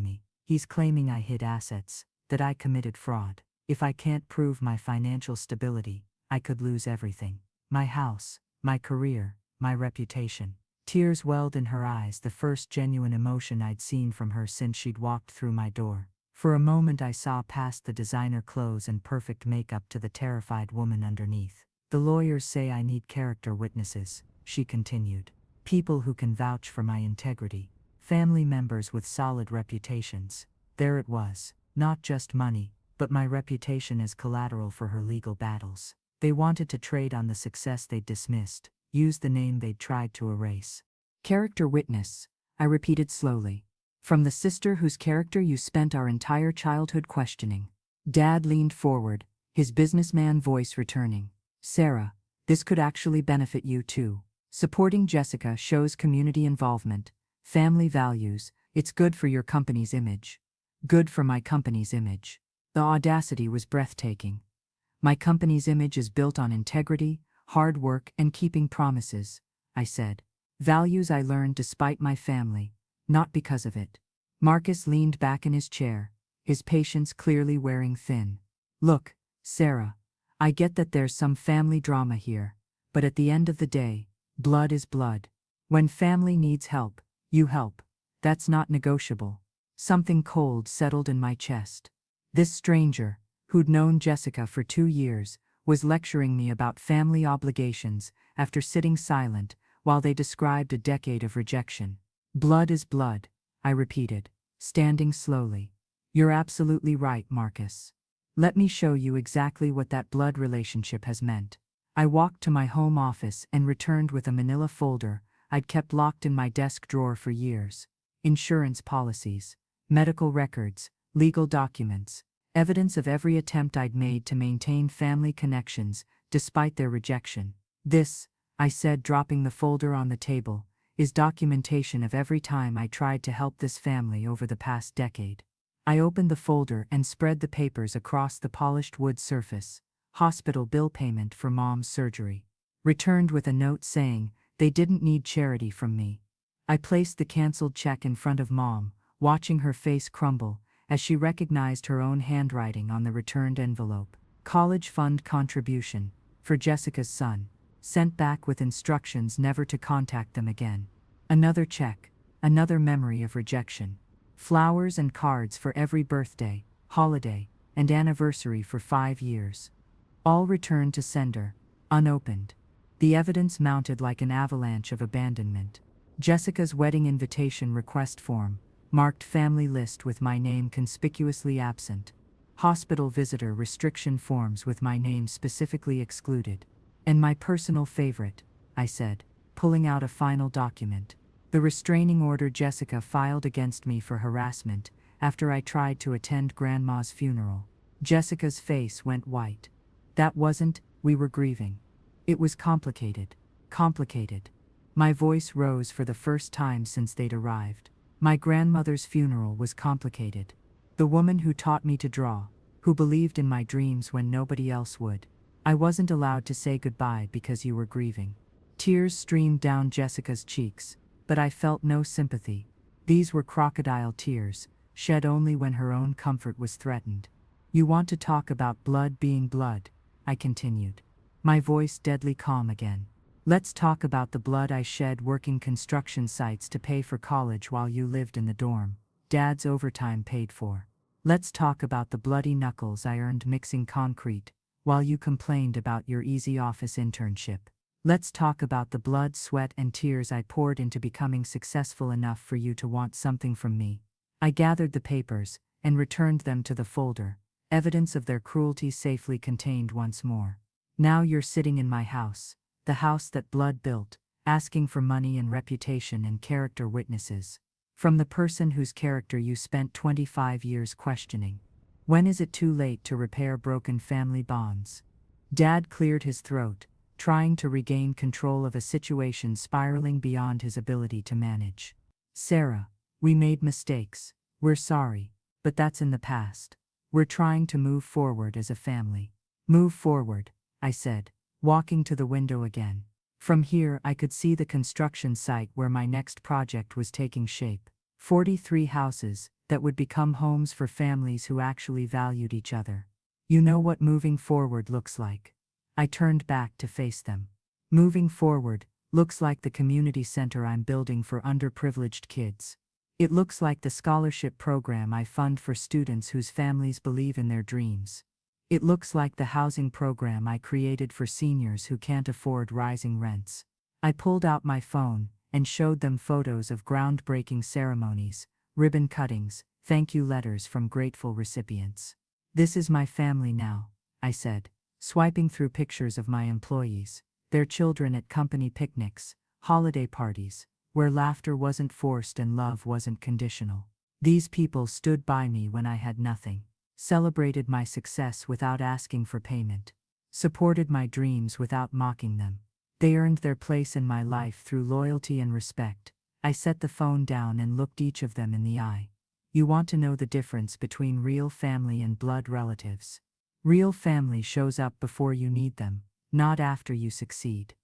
me. He's claiming I hid assets, that I committed fraud. If I can't prove my financial stability, I could lose everything. My house, my career, my reputation. Tears welled in her eyes, the first genuine emotion I'd seen from her since she'd walked through my door. For a moment I saw past the designer clothes and perfect makeup to the terrified woman underneath. The lawyers say I need character witnesses, she continued. People who can vouch for my integrity. Family members with solid reputations. There it was, not just money, but my reputation as collateral for her legal battles. They wanted to trade on the success they'd dismissed, use the name they'd tried to erase. Character witness, I repeated slowly. From the sister whose character you spent our entire childhood questioning. Dad leaned forward, his businessman voice returning. Sarah, this could actually benefit you too. Supporting Jessica shows community involvement, family values, it's good for your company's image. Good for my company's image. The audacity was breathtaking. My company's image is built on integrity, hard work, and keeping promises, I said. Values I learned despite my family, not because of it. Marcus leaned back in his chair, his patience clearly wearing thin. Look, Sarah, I get that there's some family drama here, but at the end of the day, blood is blood. When family needs help, you help. That's not negotiable. Something cold settled in my chest. This stranger, who'd known Jessica for 2 years, was lecturing me about family obligations after sitting silent while they described a decade of rejection. Blood is blood, I repeated, standing slowly. You're absolutely right, Marcus. Let me show you exactly what that blood relationship has meant. I walked to my home office and returned with a manila folder I'd kept locked in my desk drawer for years. Insurance policies, medical records, legal documents, evidence of every attempt I'd made to maintain family connections despite their rejection. This, I said, dropping the folder on the table, is documentation of every time I tried to help this family over the past decade. I opened the folder and spread the papers across the polished wood surface. Hospital bill payment for Mom's surgery. Returned with a note saying they didn't need charity from me. I placed the canceled check in front of Mom, watching her face crumble as she recognized her own handwriting on the returned envelope. College fund contribution for Jessica's son, sent back with instructions never to contact them again. Another check, another memory of rejection. Flowers and cards for every birthday, holiday, and anniversary for 5 years. All returned to sender, unopened. The evidence mounted like an avalanche of abandonment. Jessica's wedding invitation request form, marked family list with my name conspicuously absent. Hospital visitor restriction forms with my name specifically excluded. And my personal favorite, I said, pulling out a final document. The restraining order Jessica filed against me for harassment after I tried to attend Grandma's funeral. Jessica's face went white. That wasn't, we were grieving. It was complicated. Complicated. My voice rose for the first time since they'd arrived. My grandmother's funeral was complicated. The woman who taught me to draw, who believed in my dreams when nobody else would. I wasn't allowed to say goodbye because you were grieving. Tears streamed down Jessica's cheeks, but I felt no sympathy. These were crocodile tears, shed only when her own comfort was threatened. You want to talk about blood being blood, I continued. My voice deadly calm again. Let's talk about the blood I shed working construction sites to pay for college while you lived in the dorm. Dad's overtime paid for. Let's talk about the bloody knuckles I earned mixing concrete, while you complained about your easy office internship. Let's talk about the blood, sweat, and tears I poured into becoming successful enough for you to want something from me. I gathered the papers and returned them to the folder, evidence of their cruelty safely contained once more. Now you're sitting in my house, the house that blood built, asking for money and reputation and character witnesses. From the person whose character you spent 25 years questioning. When is it too late to repair broken family bonds? Dad cleared his throat, trying to regain control of a situation spiraling beyond his ability to manage. Sarah, we made mistakes. We're sorry, but that's in the past. We're trying to move forward as a family. Move forward, I said, walking to the window again. From here I could see the construction site where my next project was taking shape. 43 houses, that would become homes for families who actually valued each other. You know what moving forward looks like. I turned back to face them. Moving forward looks like the community center I'm building for underprivileged kids. It looks like the scholarship program I fund for students whose families believe in their dreams. It looks like the housing program I created for seniors who can't afford rising rents. I pulled out my phone and showed them photos of groundbreaking ceremonies, ribbon cuttings, thank you letters from grateful recipients. This is my family now, I said, swiping through pictures of my employees, their children at company picnics, holiday parties, where laughter wasn't forced and love wasn't conditional. These people stood by me when I had nothing, celebrated my success without asking for payment, supported my dreams without mocking them. They earned their place in my life through loyalty and respect. I set the phone down and looked each of them in the eye. You want to know the difference between real family and blood relatives. Real family shows up before you need them, not after you succeed.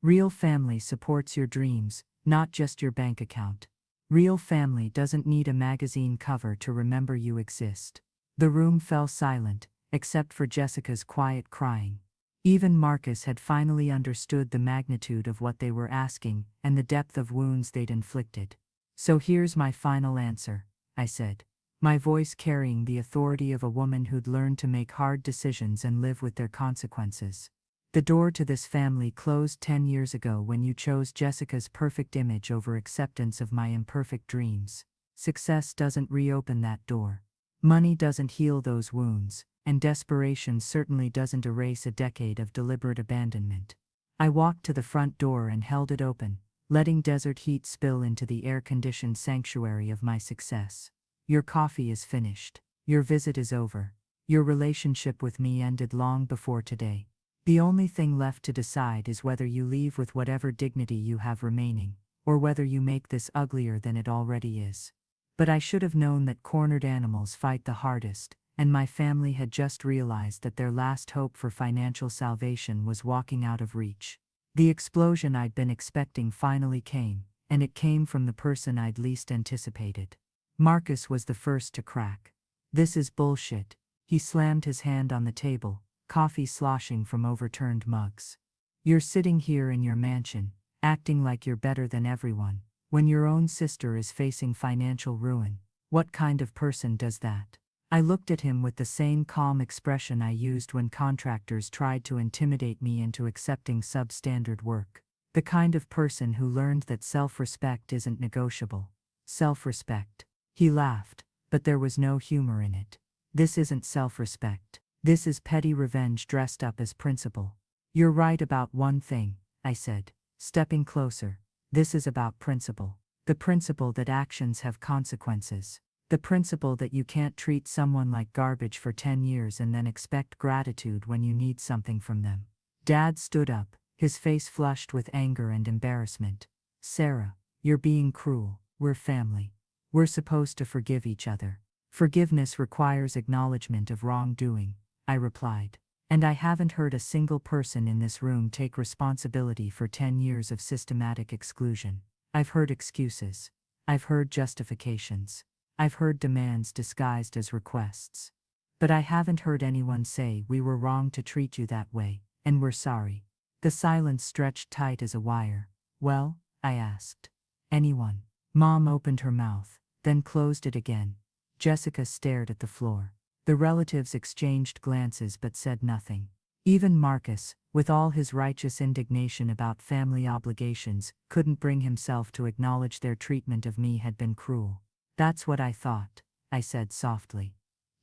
Real family supports your dreams, not just your bank account. Real family doesn't need a magazine cover to remember you exist. The room fell silent, except for Jessica's quiet crying. Even Marcus had finally understood the magnitude of what they were asking and the depth of wounds they'd inflicted. So here's my final answer, I said, my voice carrying the authority of a woman who'd learned to make hard decisions and live with their consequences. The door to this family closed 10 years ago when you chose Jessica's perfect image over acceptance of my imperfect dreams. Success doesn't reopen that door. Money doesn't heal those wounds, and desperation certainly doesn't erase a decade of deliberate abandonment. I walked to the front door and held it open, letting desert heat spill into the air-conditioned sanctuary of my success. Your coffee is finished. Your visit is over. Your relationship with me ended long before today. The only thing left to decide is whether you leave with whatever dignity you have remaining, or whether you make this uglier than it already is. But I should have known that cornered animals fight the hardest, and my family had just realized that their last hope for financial salvation was walking out of reach. The explosion I'd been expecting finally came, and it came from the person I'd least anticipated. Marcus was the first to crack. This is bullshit. He slammed his hand on the table, coffee sloshing from overturned mugs. You're sitting here in your mansion, acting like you're better than everyone, when your own sister is facing financial ruin. What kind of person does that? I looked at him with the same calm expression I used when contractors tried to intimidate me into accepting substandard work. The kind of person who learned that self-respect isn't negotiable. Self-respect. He laughed, but there was no humor in it. This isn't self-respect. This is petty revenge dressed up as principle. You're right about one thing, I said, stepping closer. This is about principle. The principle that actions have consequences. The principle that you can't treat someone like garbage for 10 years and then expect gratitude when you need something from them. Dad stood up, his face flushed with anger and embarrassment. Sarah, you're being cruel. We're family. We're supposed to forgive each other. Forgiveness requires acknowledgement of wrongdoing, I replied. And I haven't heard a single person in this room take responsibility for 10 years of systematic exclusion. I've heard excuses. I've heard justifications. I've heard demands disguised as requests. But I haven't heard anyone say we were wrong to treat you that way, and we're sorry. The silence stretched tight as a wire. Well, I asked. Anyone? Mom opened her mouth, then closed it again. Jessica stared at the floor. The relatives exchanged glances but said nothing. Even Marcus, with all his righteous indignation about family obligations, couldn't bring himself to acknowledge their treatment of me had been cruel. That's what I thought, I said softly.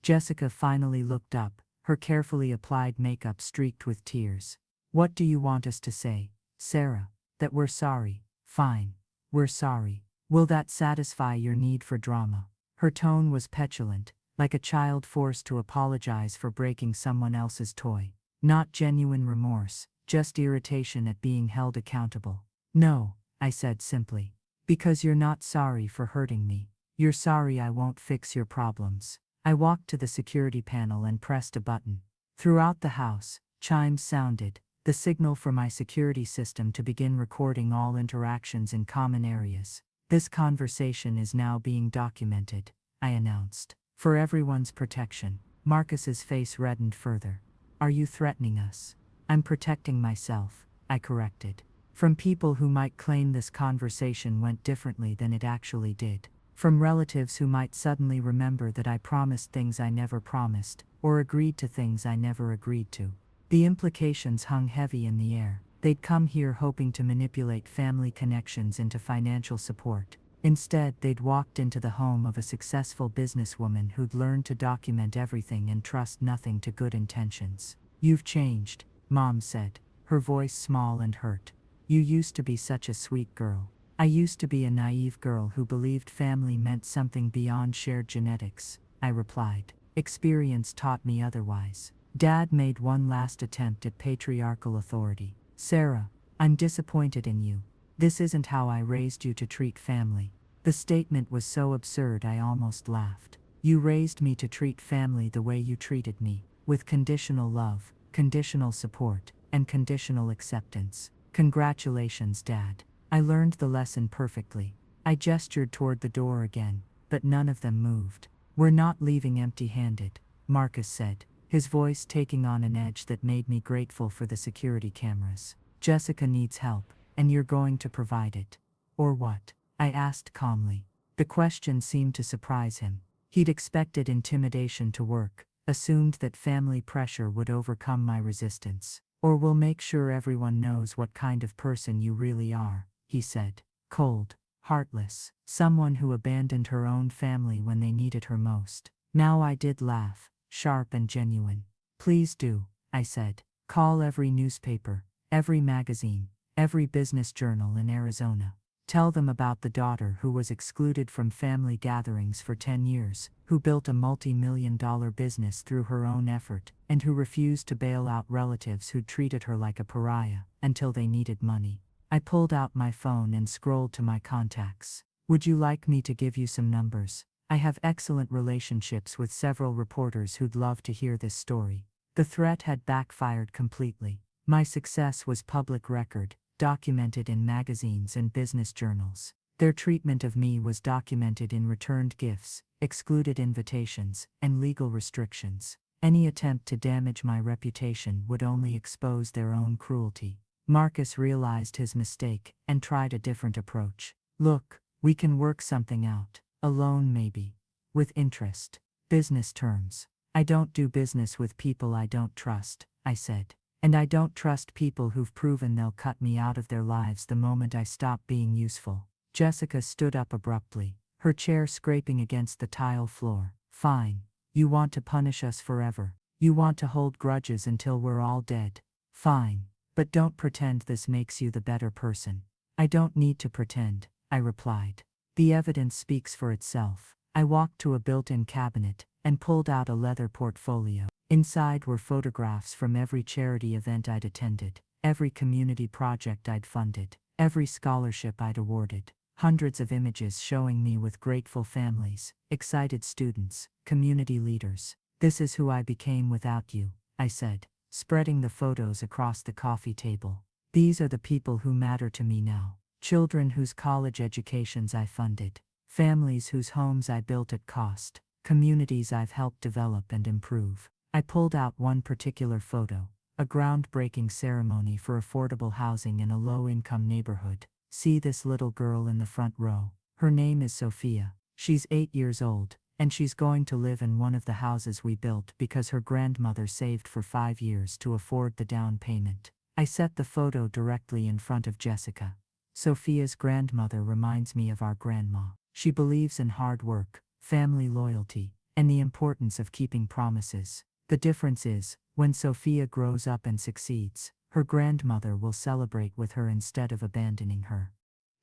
Jessica finally looked up, her carefully applied makeup streaked with tears. What do you want us to say, Sarah? That we're sorry. Fine. We're sorry. Will that satisfy your need for drama? Her tone was petulant, like a child forced to apologize for breaking someone else's toy. Not genuine remorse, just irritation at being held accountable. No, I said simply. Because you're not sorry for hurting me. You're sorry I won't fix your problems. I walked to the security panel and pressed a button. Throughout the house, chimes sounded, the signal for my security system to begin recording all interactions in common areas. This conversation is now being documented, I announced. For everyone's protection. Marcus's face reddened further. Are you threatening us? I'm protecting myself, I corrected. From people who might claim this conversation went differently than it actually did. From relatives who might suddenly remember that I promised things I never promised, or agreed to things I never agreed to. The implications hung heavy in the air. They'd come here hoping to manipulate family connections into financial support. Instead, they'd walked into the home of a successful businesswoman who'd learned to document everything and trust nothing to good intentions. You've changed, Mom said, her voice small and hurt. You used to be such a sweet girl. I used to be a naive girl who believed family meant something beyond shared genetics, I replied. Experience taught me otherwise. Dad made one last attempt at patriarchal authority. Sarah, I'm disappointed in you. This isn't how I raised you to treat family. The statement was so absurd I almost laughed. You raised me to treat family the way you treated me, with conditional love, conditional support, and conditional acceptance. Congratulations, Dad. I learned the lesson perfectly. I gestured toward the door again, but none of them moved. We're not leaving empty-handed, Marcus said, his voice taking on an edge that made me grateful for the security cameras. Jessica needs help, and you're going to provide it. Or what? I asked calmly. The question seemed to surprise him. He'd expected intimidation to work, assumed that family pressure would overcome my resistance. Or we'll make sure everyone knows what kind of person you really are, he said. Cold, heartless, someone who abandoned her own family when they needed her most. Now I did laugh, sharp and genuine. Please do, I said. Call every newspaper, every magazine, every business journal in Arizona. Tell them about the daughter who was excluded from family gatherings for 10 years, who built a multi-million-dollar business through her own effort, and who refused to bail out relatives who treated her like a pariah until they needed money. I pulled out my phone and scrolled to my contacts. Would you like me to give you some numbers? I have excellent relationships with several reporters who'd love to hear this story. The threat had backfired completely. My success was public record, documented in magazines and business journals. Their treatment of me was documented in returned gifts, excluded invitations, and legal restrictions. Any attempt to damage my reputation would only expose their own cruelty. Marcus realized his mistake and tried a different approach. Look, we can work something out. A loan maybe. With interest. Business terms. I don't do business with people I don't trust, I said. And I don't trust people who've proven they'll cut me out of their lives the moment I stop being useful. Jessica stood up abruptly, her chair scraping against the tile floor. Fine. You want to punish us forever. You want to hold grudges until we're all dead. Fine. But don't pretend this makes you the better person. I don't need to pretend, I replied. The evidence speaks for itself. I walked to a built-in cabinet and pulled out a leather portfolio. Inside were photographs from every charity event I'd attended, every community project I'd funded, every scholarship I'd awarded. Hundreds of images showing me with grateful families, excited students, community leaders. This is who I became without you, I said, spreading the photos across the coffee table. These are the people who matter to me now. Children whose college educations I funded, families whose homes I built at cost, communities I've helped develop and improve. I pulled out one particular photo, a groundbreaking ceremony for affordable housing in a low-income neighborhood. See this little girl in the front row. Her name is Sophia. She's 8 years old, and she's going to live in one of the houses we built because her grandmother saved for 5 years to afford the down payment. I set the photo directly in front of Jessica. Sophia's grandmother reminds me of our grandma. She believes in hard work, family loyalty, and the importance of keeping promises. The difference is, when Sophia grows up and succeeds, her grandmother will celebrate with her instead of abandoning her.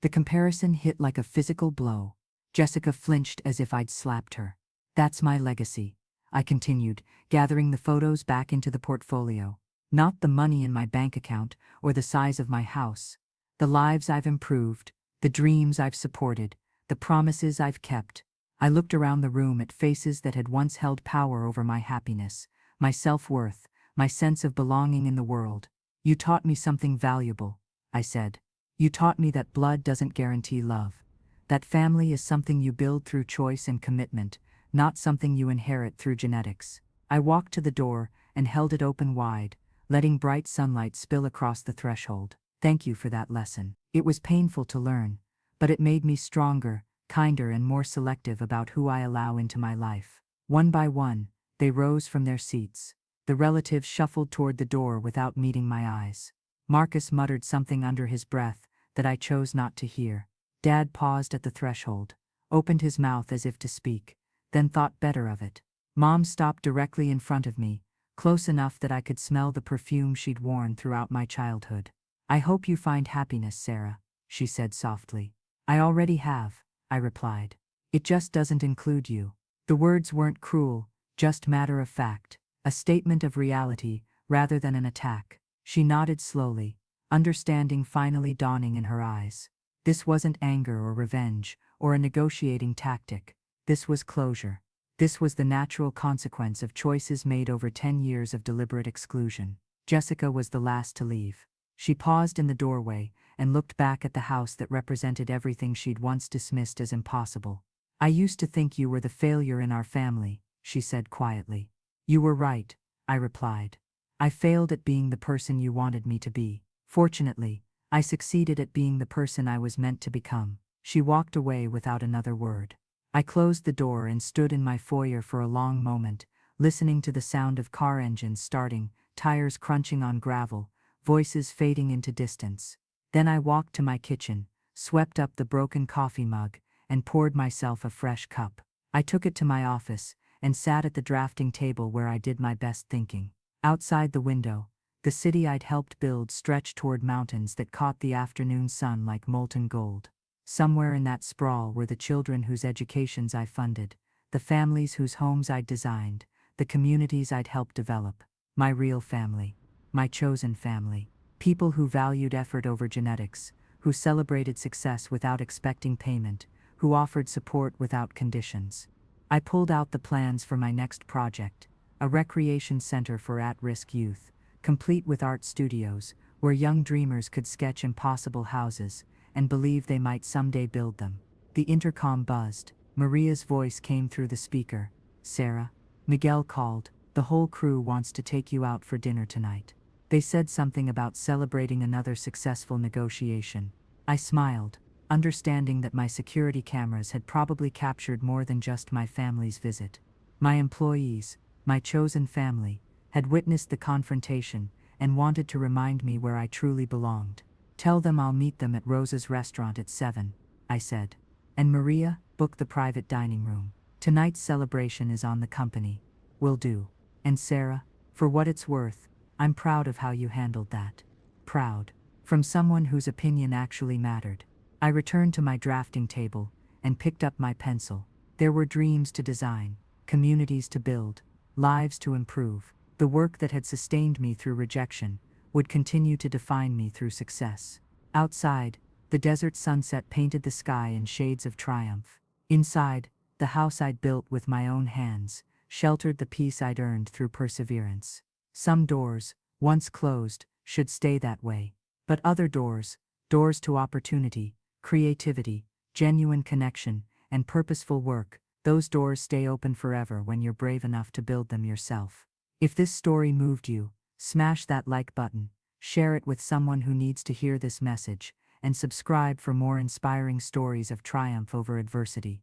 The comparison hit like a physical blow. Jessica flinched as if I'd slapped her. That's my legacy, I continued, gathering the photos back into the portfolio. Not the money in my bank account or the size of my house. The lives I've improved, the dreams I've supported, the promises I've kept. I looked around the room at faces that had once held power over my happiness, my self-worth, my sense of belonging in the world. You taught me something valuable, I said. You taught me that blood doesn't guarantee love, that family is something you build through choice and commitment, not something you inherit through genetics. I walked to the door and held it open wide, letting bright sunlight spill across the threshold. Thank you for that lesson. It was painful to learn, but it made me stronger, kinder, and more selective about who I allow into my life. One by one, they rose from their seats. The relatives shuffled toward the door without meeting my eyes. Marcus muttered something under his breath that I chose not to hear. Dad paused at the threshold, opened his mouth as if to speak, then thought better of it. Mom stopped directly in front of me, close enough that I could smell the perfume she'd worn throughout my childhood. I hope you find happiness, Sarah, she said softly. I already have, I replied. It just doesn't include you. The words weren't cruel, just matter of fact, a statement of reality rather than an attack. She nodded slowly, understanding finally dawning in her eyes. This wasn't anger or revenge or a negotiating tactic. This was closure. This was the natural consequence of choices made over 10 years of deliberate exclusion. Jessica was the last to leave. She paused in the doorway and looked back at the house that represented everything she'd once dismissed as impossible. I used to think you were the failure in our family, she said quietly. You were right, I replied. I failed at being the person you wanted me to be. Fortunately, I succeeded at being the person I was meant to become. She walked away without another word. I closed the door and stood in my foyer for a long moment, listening to the sound of car engines starting, tires crunching on gravel, voices fading into distance. Then I walked to my kitchen, swept up the broken coffee mug, and poured myself a fresh cup. I took it to my office and sat at the drafting table where I did my best thinking. Outside the window, the city I'd helped build stretched toward mountains that caught the afternoon sun like molten gold. Somewhere in that sprawl were the children whose educations I funded, the families whose homes I'd designed, the communities I'd helped develop, my real family, my chosen family, people who valued effort over genetics, who celebrated success without expecting payment, who offered support without conditions. I pulled out the plans for my next project, a recreation center for at-risk youth, complete with art studios, where young dreamers could sketch impossible houses and believe they might someday build them. The intercom buzzed. Maria's voice came through the speaker. Sarah, Miguel called. The whole crew wants to take you out for dinner tonight. They said something about celebrating another successful negotiation. I smiled, understanding that my security cameras had probably captured more than just my family's visit. My employees, my chosen family, had witnessed the confrontation and wanted to remind me where I truly belonged. Tell them I'll meet them at Rosa's restaurant at 7, I said. And Maria, book the private dining room. Tonight's celebration is on the company. Will do. And Sarah, for what it's worth, I'm proud of how you handled that. Proud. From someone whose opinion actually mattered. I returned to my drafting table and picked up my pencil. There were dreams to design, communities to build, lives to improve. The work that had sustained me through rejection would continue to define me through success. Outside, the desert sunset painted the sky in shades of triumph. Inside, the house I'd built with my own hands sheltered the peace I'd earned through perseverance. Some doors, once closed, should stay that way. But other doors, doors to opportunity, creativity, genuine connection, and purposeful work, those doors stay open forever when you're brave enough to build them yourself. If this story moved you, smash that like button, share it with someone who needs to hear this message, and subscribe for more inspiring stories of triumph over adversity.